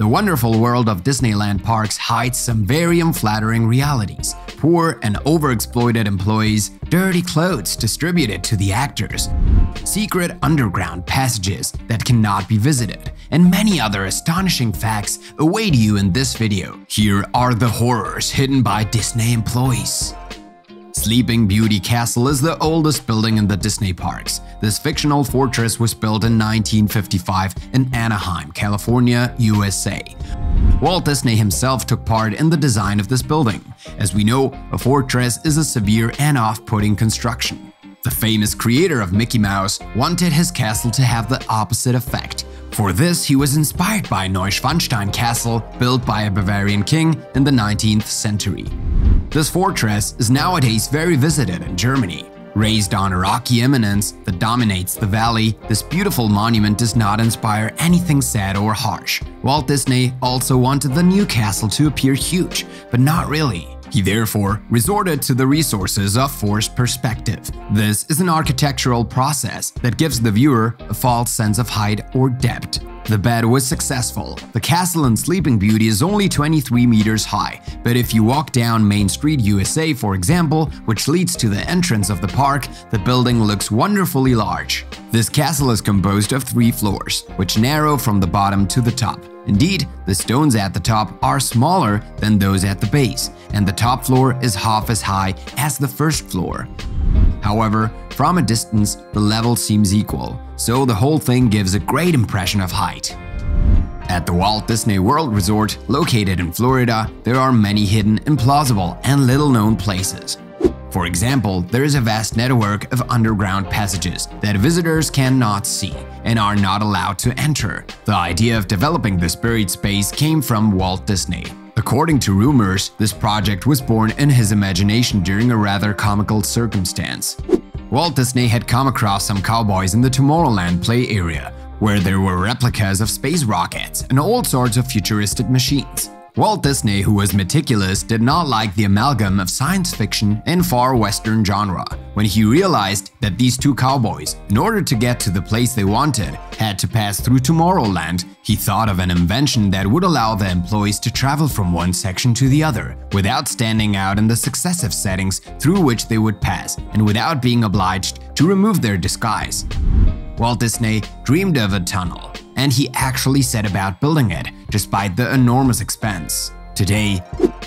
The wonderful world of Disneyland parks hides some very unflattering realities. Poor and overexploited employees, dirty clothes distributed to the actors, secret underground passages that cannot be visited, and many other astonishing facts await you in this video. Here are the horrors hidden by Disney employees. Sleeping Beauty Castle is the oldest building in the Disney parks. This fictional fortress was built in 1955 in Anaheim, California, USA. Walt Disney himself took part in the design of this building. As we know, a fortress is a severe and off-putting construction. The famous creator of Mickey Mouse wanted his castle to have the opposite effect. For this, he was inspired by Neuschwanstein Castle, built by a Bavarian king in the 19th century. This fortress is nowadays very visited in Germany. Raised on a rocky eminence that dominates the valley, this beautiful monument does not inspire anything sad or harsh. Walt Disney also wanted the new castle to appear huge, but not really. He therefore resorted to the resources of forced perspective. This is an architectural process that gives the viewer a false sense of height or depth. The bet was successful. The castle in Sleeping Beauty is only 23 meters high, but if you walk down Main Street, USA, for example, which leads to the entrance of the park, the building looks wonderfully large. This castle is composed of 3 floors, which narrow from the bottom to the top. Indeed, the stones at the top are smaller than those at the base, and the top floor is half as high as the first floor. However, from a distance, the level seems equal, so the whole thing gives a great impression of height. At the Walt Disney World Resort, located in Florida, there are many hidden, implausible, and little-known places. For example, there is a vast network of underground passages that visitors cannot see and are not allowed to enter. The idea of developing this buried space came from Walt Disney. According to rumors, this project was born in his imagination during a rather comical circumstance. Walt Disney had come across some cowboys in the Tomorrowland play area, where there were replicas of space rockets and all sorts of futuristic machines. Walt Disney, who was meticulous, did not like the amalgam of science fiction and far western genre. When he realized that these 2 cowboys, in order to get to the place they wanted, had to pass through Tomorrowland, he thought of an invention that would allow the employees to travel from one section to the other, without standing out in the successive settings through which they would pass, and without being obliged to remove their disguise. Walt Disney dreamed of a tunnel, and he actually set about building it, despite the enormous expense. Today,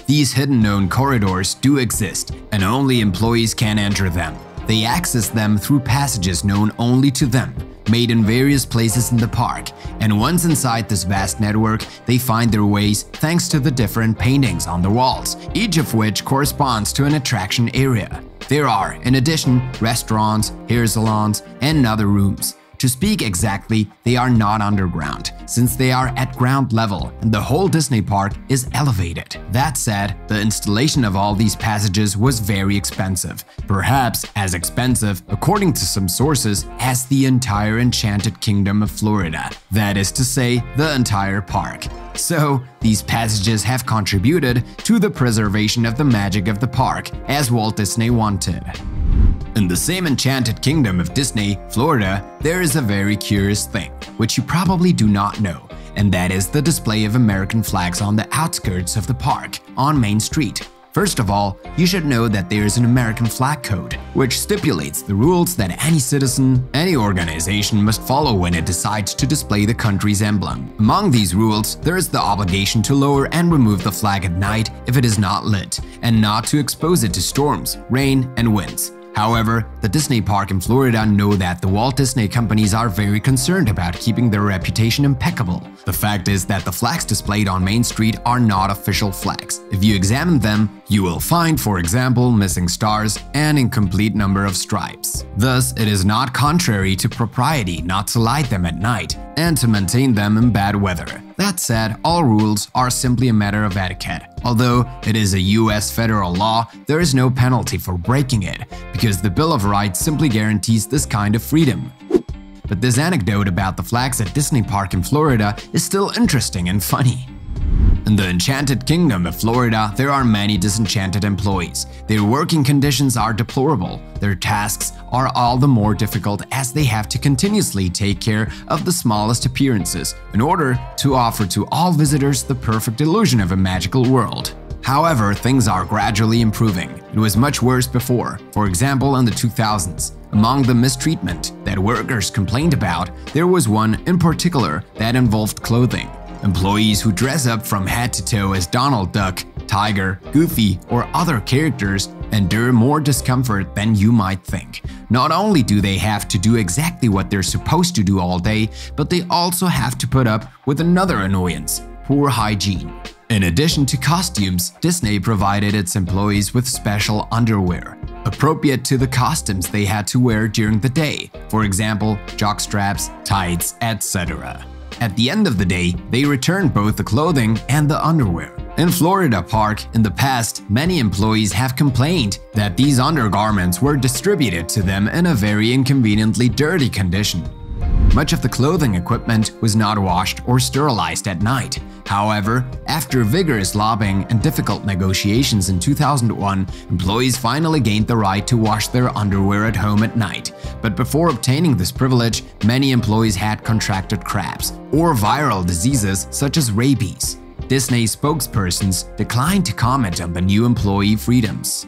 these hidden known corridors do exist, and only employees can enter them. They access them through passages known only to them, made in various places in the park, and once inside this vast network, they find their ways thanks to the different paintings on the walls, each of which corresponds to an attraction area. There are, in addition, restaurants, hair salons, and other rooms. To speak exactly, they are not underground, since they are at ground level and the whole Disney park is elevated. That said, the installation of all these passages was very expensive, perhaps as expensive, according to some sources, as the entire Enchanted Kingdom of Florida, that is to say, the entire park. So, these passages have contributed to the preservation of the magic of the park, as Walt Disney wanted. In the same Enchanted Kingdom of Disney, Florida, there is a very curious thing, which you probably do not know, and that is the display of American flags on the outskirts of the park, on Main Street. First of all, you should know that there is an American flag code, which stipulates the rules that any citizen, any organization must follow when it decides to display the country's emblem. Among these rules, there is the obligation to lower and remove the flag at night if it is not lit, and not to expose it to storms, rain, and winds. However, the Disney park in Florida know that the Walt Disney companies are very concerned about keeping their reputation impeccable. The fact is that the flags displayed on Main Street are not official flags. If you examine them, you will find, for example, missing stars and incomplete number of stripes. Thus, it is not contrary to propriety not to light them at night and to maintain them in bad weather. That said, all rules are simply a matter of etiquette. Although it is a US federal law, there is no penalty for breaking it, because the Bill of Rights simply guarantees this kind of freedom. But this anecdote about the flags at Disney Park in Florida is still interesting and funny. In the Enchanted Kingdom of Florida, there are many disenchanted employees. Their working conditions are deplorable. Their tasks are all the more difficult as they have to continuously take care of the smallest appearances in order to offer to all visitors the perfect illusion of a magical world. However, things are gradually improving. It was much worse before. For example, in the 2000s. Among the mistreatment that workers complained about, there was one in particular that involved clothing. Employees who dress up from head to toe as Donald Duck, Tiger, Goofy, or other characters endure more discomfort than you might think. Not only do they have to do exactly what they're supposed to do all day, but they also have to put up with another annoyance: poor hygiene. In addition to costumes, Disney provided its employees with special underwear, appropriate to the costumes they had to wear during the day, for example, jockstraps, tights, etc. At the end of the day, they returned both the clothing and the underwear. In Florida Park, in the past, many employees have complained that these undergarments were distributed to them in a very inconveniently dirty condition. Much of the clothing equipment was not washed or sterilized at night. However, after vigorous lobbying and difficult negotiations in 2001, employees finally gained the right to wash their underwear at home at night. But before obtaining this privilege, many employees had contracted crabs or viral diseases such as rabies. Disney spokespersons declined to comment on the new employee freedoms.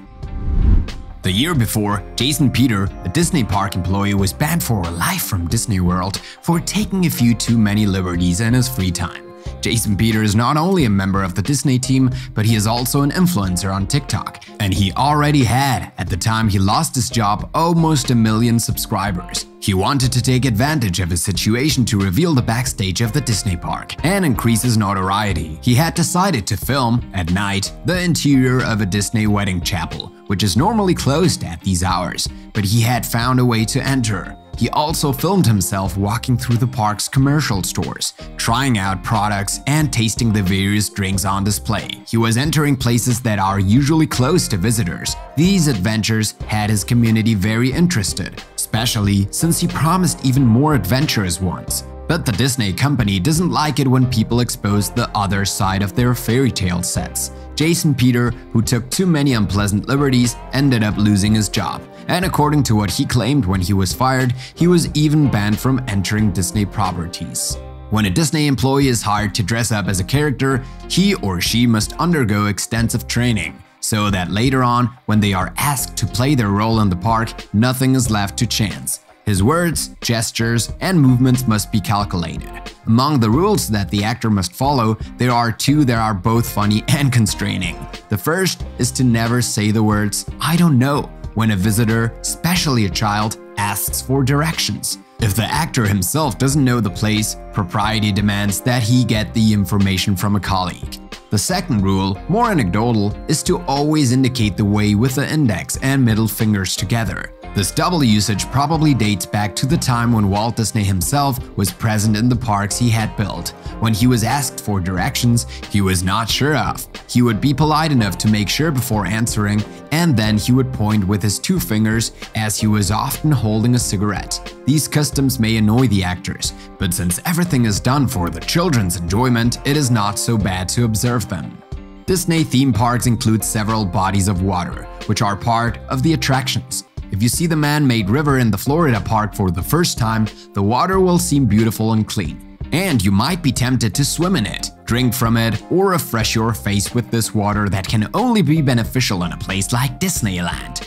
The year before, Jason Peter, a Disney park employee, was banned for life from Disney World for taking a few too many liberties in his free time. Jason Peter is not only a member of the Disney team, but he is also an influencer on TikTok, and he already had, at the time he lost his job, almost 1 million subscribers. He wanted to take advantage of his situation to reveal the backstage of the Disney park and increase his notoriety. He had decided to film, at night, the interior of a Disney wedding chapel, which is normally closed at these hours, but he had found a way to enter. He also filmed himself walking through the park's commercial stores, trying out products and tasting the various drinks on display. He was entering places that are usually closed to visitors. These adventures had his community very interested, especially since he promised even more adventurous ones. But the Disney company doesn't like it when people expose the other side of their fairy tale sets. Jason Peter, who took too many unpleasant liberties, ended up losing his job. And according to what he claimed when he was fired, he was even banned from entering Disney properties. When a Disney employee is hired to dress up as a character, he or she must undergo extensive training, so that later on, when they are asked to play their role in the park, nothing is left to chance. His words, gestures, and movements must be calculated. Among the rules that the actor must follow, there are two that are both funny and constraining. The first is to never say the words, "I don't know," when a visitor, especially a child, asks for directions. If the actor himself doesn't know the place, propriety demands that he get the information from a colleague. The second rule, more anecdotal, is to always indicate the way with the index and middle fingers together. This double usage probably dates back to the time when Walt Disney himself was present in the parks he had built. When he was asked for directions he was not sure of, he would be polite enough to make sure before answering, and then he would point with his 2 fingers as he was often holding a cigarette. These customs may annoy the actors, but since everything is done for the children's enjoyment, it is not so bad to observe them. Disney theme parks include several bodies of water, which are part of the attractions. If you see the man-made river in the Florida park for the first time, the water will seem beautiful and clean. And you might be tempted to swim in it, drink from it, or refresh your face with this water that can only be beneficial in a place like Disneyland.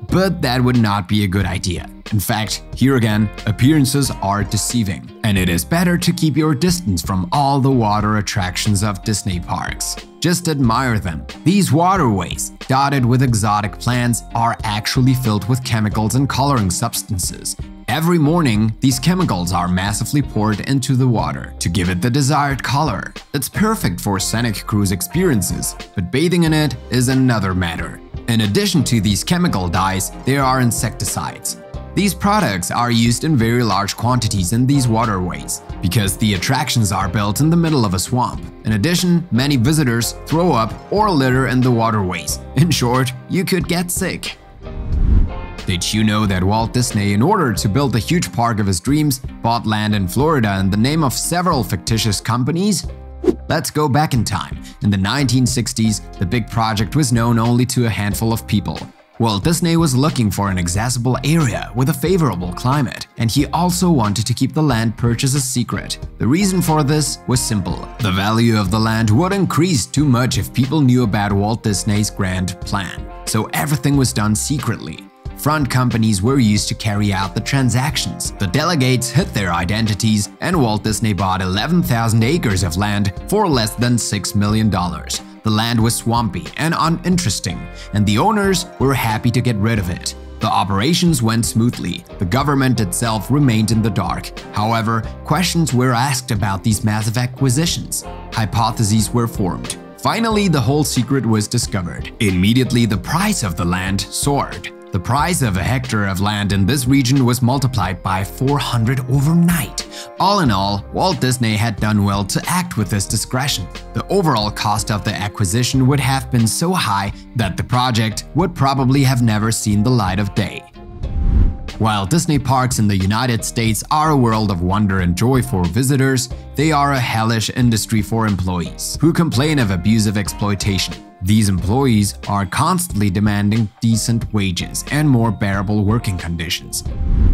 But that would not be a good idea. In fact, here again, appearances are deceiving, and it is better to keep your distance from all the water attractions of Disney parks. Just admire them. These waterways, dotted with exotic plants, are actually filled with chemicals and coloring substances. Every morning, these chemicals are massively poured into the water to give it the desired color. It's perfect for scenic cruise experiences, but bathing in it is another matter. In addition to these chemical dyes, there are insecticides. These products are used in very large quantities in these waterways, because the attractions are built in the middle of a swamp. In addition, many visitors throw up or litter in the waterways. In short, you could get sick. Did you know that Walt Disney, in order to build the huge park of his dreams, bought land in Florida in the name of several fictitious companies? Let's go back in time. In the 1960s, the big project was known only to a handful of people. Walt Disney was looking for an accessible area with a favorable climate, and he also wanted to keep the land purchase a secret. The reason for this was simple. The value of the land would increase too much if people knew about Walt Disney's grand plan. So everything was done secretly. Front companies were used to carry out the transactions. The delegates hid their identities, and Walt Disney bought 11,000 acres of land for less than $6 million. The land was swampy and uninteresting, and the owners were happy to get rid of it. The operations went smoothly. The government itself remained in the dark. However, questions were asked about these massive acquisitions. Hypotheses were formed. Finally, the whole secret was discovered. Immediately, the price of the land soared. The price of a hectare of land in this region was multiplied by 400 overnight. All in all, Walt Disney had done well to act with this discretion. The overall cost of the acquisition would have been so high that the project would probably have never seen the light of day. While Disney parks in the United States are a world of wonder and joy for visitors, they are a hellish industry for employees who complain of abusive exploitation. These employees are constantly demanding decent wages and more bearable working conditions.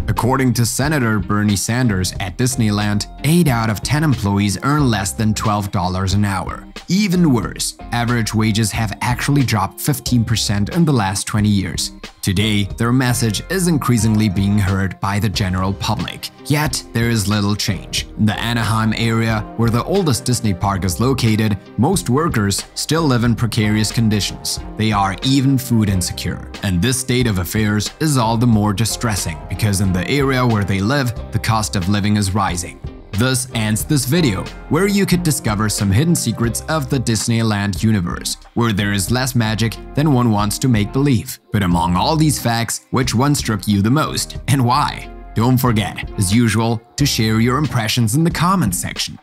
According to Senator Bernie Sanders at Disneyland, 8 out of 10 employees earn less than $12 an hour. Even worse, average wages have actually dropped 15% in the last 20 years. Today, their message is increasingly being heard by the general public. Yet, there is little change. In the Anaheim area, where the oldest Disney park is located, most workers still live in precarious conditions. They are even food insecure. And this state of affairs is all the more distressing because in the area where they live, the cost of living is rising. Thus ends this video, where you could discover some hidden secrets of the Disneyland universe, where there is less magic than one wants to make believe. But among all these facts, which one struck you the most, and why? Don't forget, as usual, to share your impressions in the comments section.